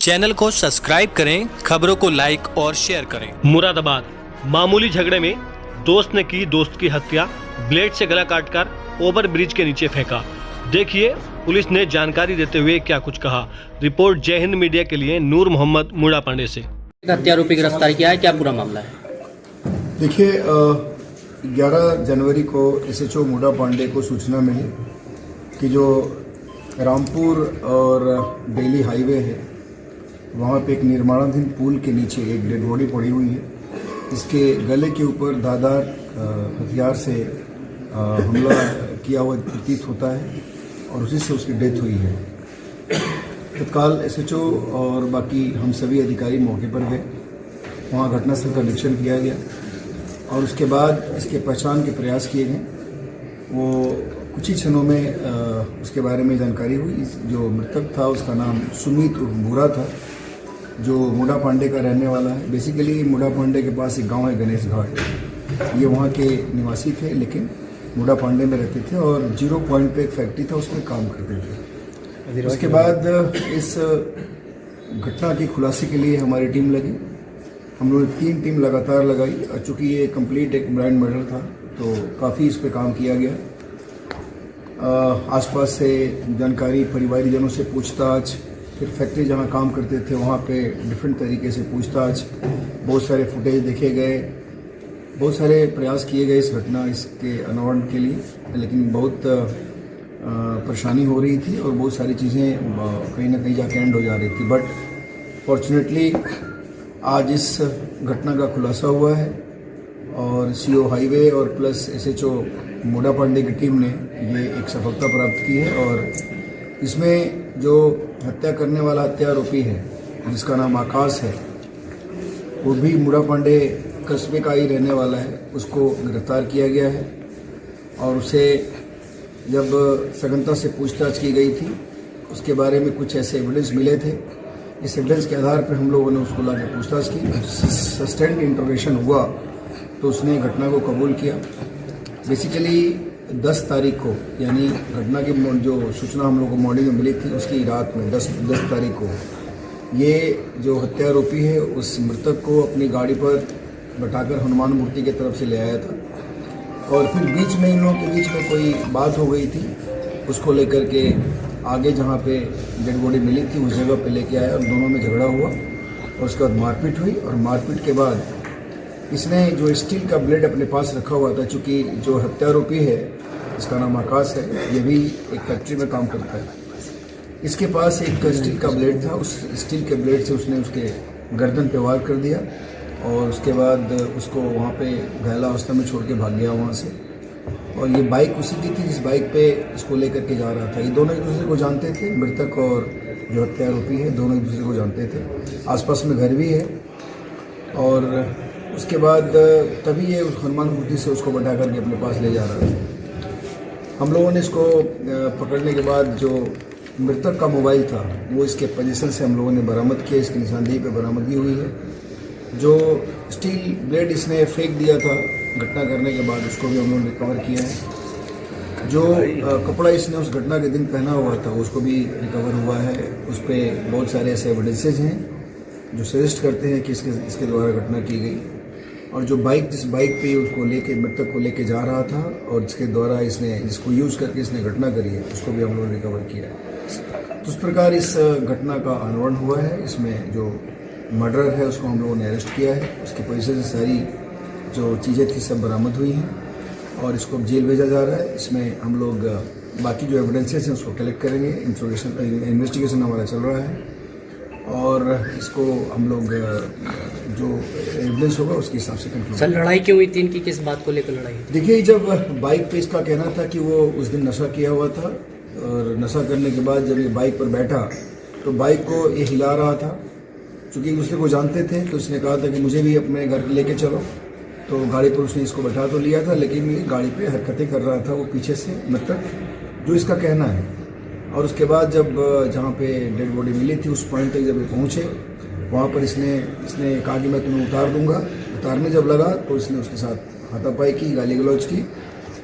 Channel को subscribe करें, खबरों को लाइक और शेयर करें। मुरादाबाद मामूली झगड़े में दोस्त ने की दोस्त की हत्या, ब्लेड से गला काटकर ओवर ब्रिज के नीचे फेंका। देखिए पुलिस ने जानकारी देते हुए क्या कुछ कहा। रिपोर्ट जय हिंद मीडिया के लिए नूर मोहम्मद मुड़ा पांडे से। हत्या आरोपी गिरफ्तार किया है, क्या पूरा मामला है? देखिए 11 जनवरी को एसएचओ मुड़ा पांडे को सूचना मिली कि जो रामपुर और दिल्ली हाईवे है वहाँ पे एक निर्माणाधीन पुल के नीचे एक डेड बॉडी पड़ी हुई है। इसके गले के ऊपर धारदार हथियार से हमला किया हुआ प्रतीत होता है और उसी से उसकी डेथ हुई है। तत्काल एसएचओ और बाकी हम सभी अधिकारी मौके पर गए, वहाँ घटनास्थल का निरीक्षण किया गया और उसके बाद इसके पहचान के प्रयास किए गए। वो कुछ ही क्षणों में उसके बारे में जानकारी हुई। जो मृतक था उसका नाम सुमित उर्फ भूरा था, जो मुड़ा पांडे का रहने वाला है। बेसिकली मुड़ा पांडे के पास एक गांव है गणेश घाट, ये वहाँ के निवासी थे लेकिन मुड़ा पांडे में रहते थे और 0 पॉइंट पे एक फैक्ट्री था उसमें काम करते थे। उसके बाद इस घटना की खुलासे के लिए हमारी टीम लगी। हम लोग 3 टीम लगातार लगाई और चूँकि ये कंप्लीट एक ब्रांड मर्डर था तो काफ़ी इस पर काम किया गया। आसपास से जानकारी, परिवारजनों से पूछताछ, फिर फैक्ट्री जहाँ काम करते थे वहाँ पे डिफरेंट तरीके से पूछताछ, बहुत सारे फुटेज देखे गए, बहुत सारे प्रयास किए गए इस घटना इसके अनावरण के लिए, लेकिन बहुत परेशानी हो रही थी और बहुत सारी चीज़ें कहीं ना कहीं जाके एंड हो जा रही थी। बट फॉर्चुनेटली आज इस घटना का खुलासा हुआ है और सीओ हाईवे और प्लस एसएचओ मुड़ा पांडे की टीम ने ये एक सफलता प्राप्त की है। और इसमें जो हत्या करने वाला हत्या आरोपी है जिसका नाम आकाश है, वो भी मुड़ा पांडे कस्बे का ही रहने वाला है, उसको गिरफ्तार किया गया है। और उसे जब सघनता से पूछताछ की गई थी उसके बारे में कुछ ऐसे एविडेंस मिले थे। इस एविडेंस के आधार पर हम लोगों ने उसको लाके पूछताछ की। सस्टेंड इंट्रोगेशन हुआ तो उसने घटना को कबूल किया। बेसिकली 10 तारीख को, यानी घटना की जो सूचना हम लोगों को मॉर्निंग में मिली थी उसकी रात में 10 तारीख को ये जो हत्या आरोपी है उस मृतक को अपनी गाड़ी पर बैठाकर हनुमान मूर्ति की तरफ से ले आया था और फिर बीच में इन लोगों के बीच में कोई बात हो गई थी, उसको लेकर के आगे जहाँ पे डेड बॉडी मिली थी उस जगह पे लेके आया और दोनों में झगड़ा हुआ और उसके बाद मारपीट हुई। और मारपीट के बाद इसने जो स्टील का ब्लेड अपने पास रखा हुआ था, चूँकि जो हत्यारोपी है इसका नाम आकाश है, ये भी एक फैक्ट्री में काम करता है, इसके पास एक स्टील का ब्लेड था। उस स्टील के ब्लेड से उसने उसके गर्दन पे वार कर दिया और उसके बाद उसको वहाँ पे घायल अवस्था में छोड़ के भाग गया वहाँ से। और ये बाइक उसी की थी जिस बाइक पे इसको लेकर के जा रहा था। ये दोनों एक दूसरे को जानते थे, मृतक और जो हत्या आरोपी है दोनों एक दूसरे को जानते थे। आसपास में घर भी है और उसके बाद तभी ये हनुमान मूर्ति से उसको बैठा करके अपने पास ले जा रहा था। हम लोगों ने इसको पकड़ने के बाद जो मृतक का मोबाइल था वो इसके पोजीशन से हम लोगों ने बरामद किया। इसकी निशानदेही पे बरामदगी हुई है। जो स्टील ब्लेड इसने फेंक दिया था घटना करने के बाद उसको भी हम लोगों ने रिकवर किया है। जो कपड़ा इसने उस घटना के दिन पहना हुआ था उसको भी रिकवर हुआ है। उस पर बहुत सारे ऐसे एविडेंसेज हैं जो सजेस्ट करते हैं कि इसके द्वारा घटना की गई। और जो जिस बाइक पे उसको लेके मृतक को लेके जा रहा था और जिसके द्वारा जिसको यूज़ करके इसने घटना करी है उसको भी हम लोगों ने रिकवर किया है। तो उस प्रकार इस घटना का अनावरण हुआ है। इसमें जो मर्डर है उसको हम लोगों ने अरेस्ट किया है। उसके पैसे से सारी जो चीज़ें थी सब बरामद हुई हैं और इसको जेल भेजा जा रहा है। इसमें हम लोग बाकी जो एविडेंसेस हैं उसको कलेक्ट करेंगे। इन्वेस्टिगेशन हमारा चल रहा है और इसको हम लोग जो एविडेंस होगा उसके हिसाब से कंक्लूड। सर लड़ाई क्यों हुई थी इनकी, किस बात को लेकर लड़ाई? देखिए जब बाइक पे इसका कहना था कि वो उस दिन नशा किया हुआ था और नशा करने के बाद जब ये बाइक पर बैठा तो बाइक को ये हिला रहा था। चूँकि दूसरे को जानते थे तो उसने कहा था कि मुझे भी अपने घर लेके चलो, तो गाड़ी पर उसने इसको बैठा तो लिया था लेकिन ये गाड़ी पे हरकतें कर रहा था वो पीछे से मृतक, जो इसका कहना है। और उसके बाद जब जहाँ पे डेड बॉडी मिली थी उस पॉइंट तक जब ये पहुँचे वहाँ पर इसने कहा कि मैं तुम्हें उतार दूंगा। उतारने जब लगा तो इसने उसके साथ हाथापाई की, गाली गलौज की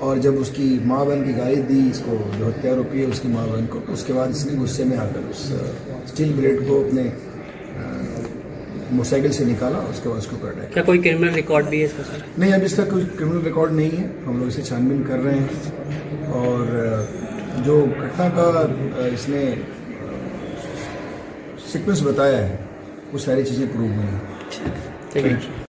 और जब उसकी माँ बहन की गाली दी इसको, जो हत्या आरोपी है उसकी माँ बहन को, तो उसके बाद इसने गुस्से में आकर उस स्टील ब्लेड को अपने मोटरसाइकिल से निकाला, उसके बाद उसके ऊपर अटैक। क्या कोई क्रिमिनल रिकॉर्ड भी है इसका सर? नहीं, अभी इसका कोई क्रिमिनल रिकॉर्ड नहीं है, हम लोग इसे छानबीन कर रहे हैं और जो घटना का इसने सीक्वेंस बताया है वो सारी चीज़ें प्रूव हुई हैं। ठीक है।